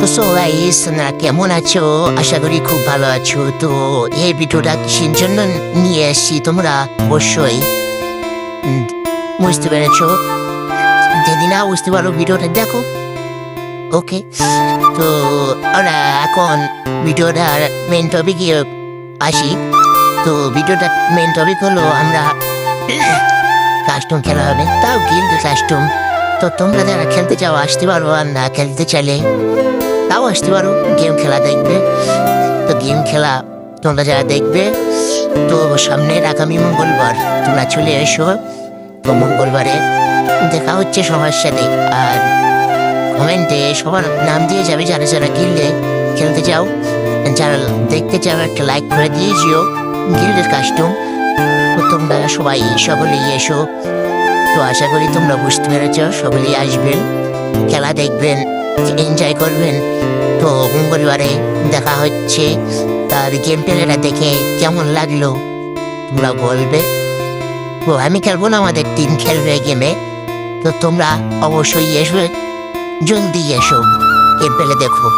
তো so guys, না কেমন আছো? আশা করি খুব ভালো আছো। তো এই ভিডিওটা কিসের জন্য নিয়ে এসেছি তোমরা অবশ্যই উম, বুঝতে পেরেছো। যদি না বুঝতে পারো ভিডিওটা দেখো। ওকে, তো আমরা এখন ভিডিওটার মেন টপিকে আসি। তো ভিডিওটার মেন টপিক হলো আমরা কাস্টম খেলা হবে, তাও গিল্ড কাস্টম। তো তোমরা যারা খেলতে চাও আসতে পারো, আর না খেলতে চাইলে তাও আসতে পারো গেম খেলা দেখবে। তো গেম খেলা তোমরা যারা দেখবে, তো সামনের আগামী মঙ্গলবার তোমরা চলে এসো। তো মঙ্গলবারে দেখা হচ্ছে সবার সাথে। আর কমেন্টে সবার নাম দিয়ে যাবে যারা যারা গিল্ডে খেলতে চাও। যারা দেখতে চাও একটা লাইক করে দিয়ে যেও গিল্ডের কাস্টম। তো তোমরা সবাই সকলেই এসো। তো আশা করি তোমরা বুঝতে পেরেছ, সকলেই আসবেন, খেলা দেখবেন, এনজয় করবেন। তো মঙ্গলবারে দেখা হচ্ছে। তার গেম প্লেটা দেখে কেমন লাগলো তোমরা বলবে। তো আমি খেলবো না, আমাদের টিম খেলবে গেমে। তো তোমরা অবশ্যই এসো, জলদি এসো, গেম প্লে দেখো।